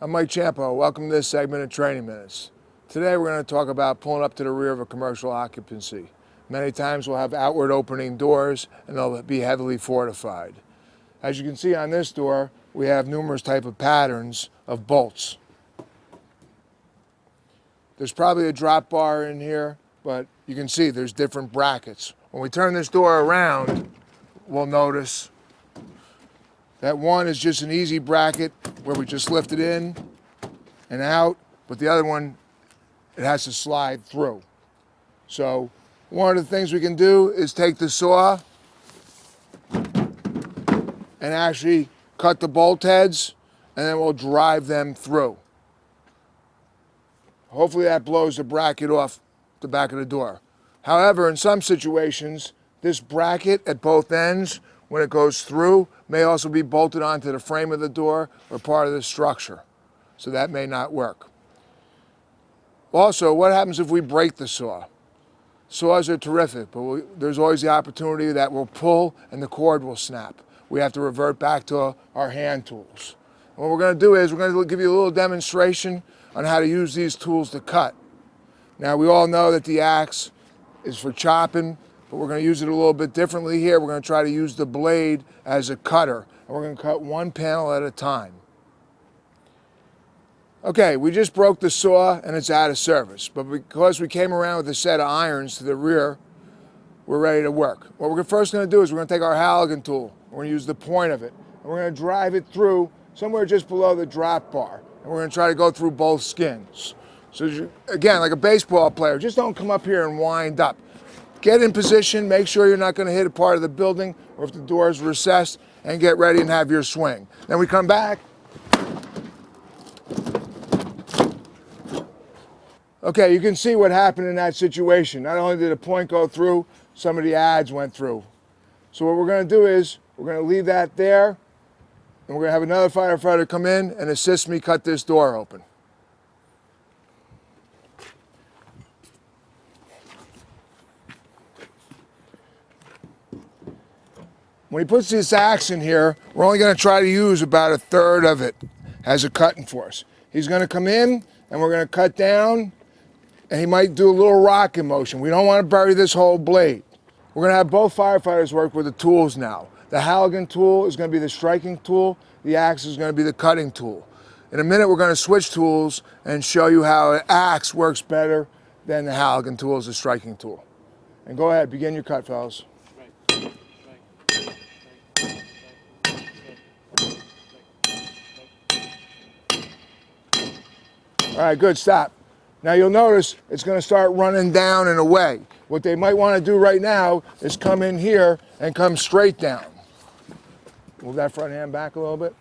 I'm Mike Champo. Welcome to this segment of Training Minutes. Today we're going to talk about pulling up to the rear of a commercial occupancy. Many times we'll have outward opening doors and they'll be heavily fortified. As you can see on this door, we have numerous type of patterns of bolts. There's probably a drop bar in here, but you can see there's different brackets. When we turn this door around, we'll notice that one is just an easy bracket where we just lift it in and out, but the other one, it has to slide through. So one of the things we can do is take the saw and actually cut the bolt heads, and then we'll drive them through. Hopefully that blows the bracket off the back of the door. However, in some situations, this bracket at both ends, when it goes through, may also be bolted onto the frame of the door or part of the structure. So that may not work. Also, what happens if we break the saw? Saws are terrific, but there's always the opportunity that we'll pull and the cord will snap. We have to revert back to our hand tools. And what we're going to do is we're going to give you a little demonstration on how to use these tools to cut. Now, we all know that the axe is for chopping, but we're going to use it a little bit differently here. We're going to try to use the blade as a cutter, and we're going to cut one panel at a time. Okay, we just broke the saw and it's out of service, but because we came around with a set of irons to the rear, we're ready to work. What we're first going to do is we're going to take our halogen tool, we're going to use the point of it, and we're going to drive it through somewhere just below the drop bar, and we're going to try to go through both skins. So again, like a baseball player, just don't come up here and wind up. Get in position, make sure you're not going to hit a part of the building or if the door is recessed, and get ready and have your swing. Then we come back. Okay, you can see what happened in that situation. Not only did a point go through, some of the adds went through. So what we're going to do is we're going to leave that there, and we're going to have another firefighter come in and assist me cut this door open. When he puts this axe in here, we're only going to try to use about a third of it as a cutting force. He's going to come in and we're going to cut down, and he might do a little rocking motion. We don't want to bury this whole blade. We're going to have both firefighters work with the tools now. The halogen tool is going to be the striking tool. The axe is going to be the cutting tool. In a minute, we're going to switch tools and show you how an axe works better than the halogen tool as a striking tool. And go ahead, begin your cut, fellas. All right, good, stop. Now you'll notice it's going to start running down and away. What they might want to do right now is come in here and come straight down. Move that front hand back a little bit.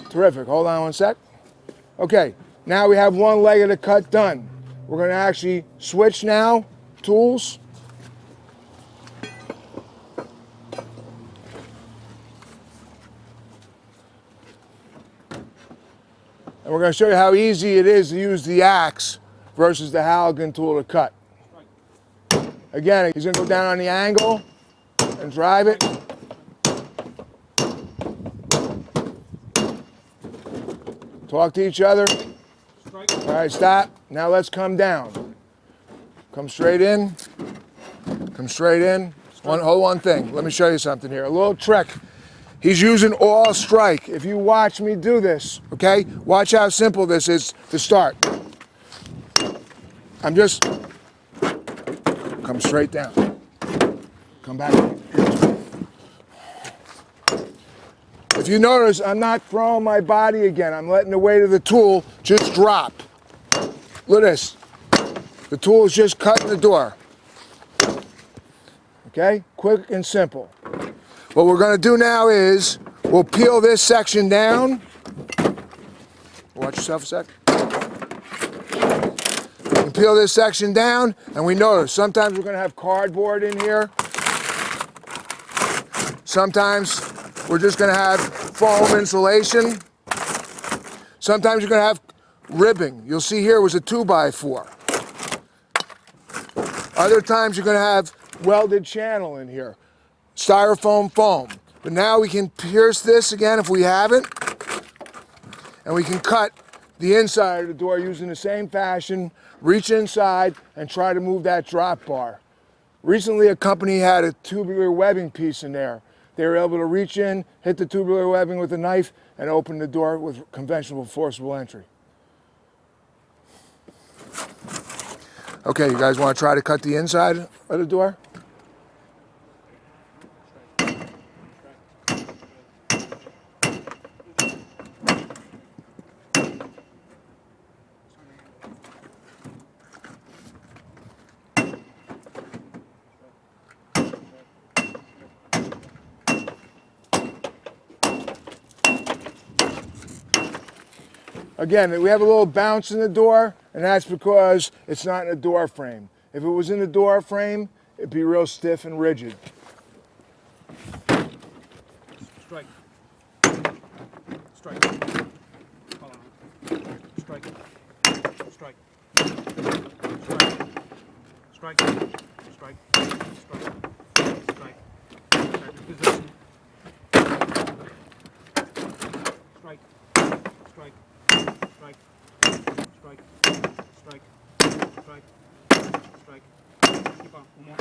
Terrific, hold on one sec. Okay, now we have one leg of the cut done. We're going to actually switch now, tools. And we're going to show you how easy it is to use the axe versus the halogen tool to cut. Again, he's going to go down on the angle and drive it. Talk to each other. All right, stop. Now let's come down. Come straight in. Come straight in. Hold one thing. Let me show you something here. A little trick. He's using all strike. If you watch me do this, okay? Watch how simple this is to start. I'm just, come straight down. Come back. If you notice, I'm not throwing my body again. I'm letting the weight of the tool just drop. Look at this. The tool is just cutting the door. Okay? Quick and simple. What we're going to do now is we'll peel this section down. Watch yourself a sec. We peel this section down, and we notice sometimes we're going to have cardboard in here. Sometimes we're just going to have foam insulation. Sometimes you're going to have ribbing. You'll see here was a 2x4. Other times you're going to have welded channel in here, styrofoam foam. But now we can pierce this again if we haven't, and we can cut the inside of the door using the same fashion, reach inside and try to move that drop bar. Recently a company had a tubular webbing piece in there. They were able to reach in, hit the tubular webbing with a knife, and open the door with conventional forcible entry. Okay, you guys want to try to cut the inside of the door? Again, we have a little bounce in the door, and that's because it's not in a door frame. If it was in the door frame, it'd be real stiff and rigid. Strike. Strike. Hold on. Strike. Strike. Strike. Strike. Strike. Strike. Strike. Position. Strike. Strike. Strike. Strike. Strike. Strike. Strike. Keep on. One more.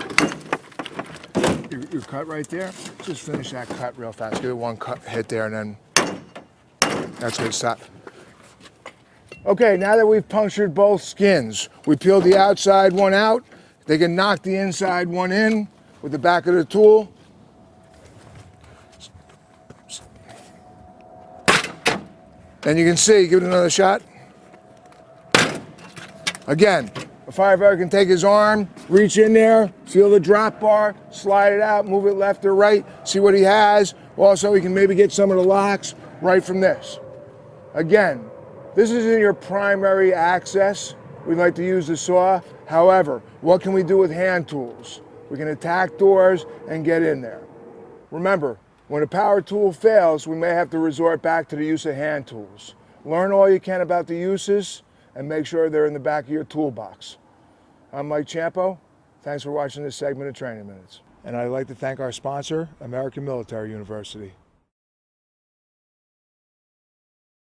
You cut right there. Just finish that cut real fast. Give it one cut hit there, and then that's where it stops. Okay, now that we've punctured both skins, we peeled the outside one out. They can knock the inside one in with the back of the tool. And you can see, give it another shot. Again, a firefighter can take his arm, reach in there, feel the drop bar, slide it out, move it left or right, see what he has. Also, he can maybe get some of the locks right from this. Again, this isn't your primary access. We like to use the saw. However, what can we do with hand tools? We can attack doors and get in there. Remember, when a power tool fails, we may have to resort back to the use of hand tools. Learn all you can about the uses and make sure they're in the back of your toolbox. I'm Mike Champo. Thanks for watching this segment of Training Minutes. And I'd like to thank our sponsor, American Military University.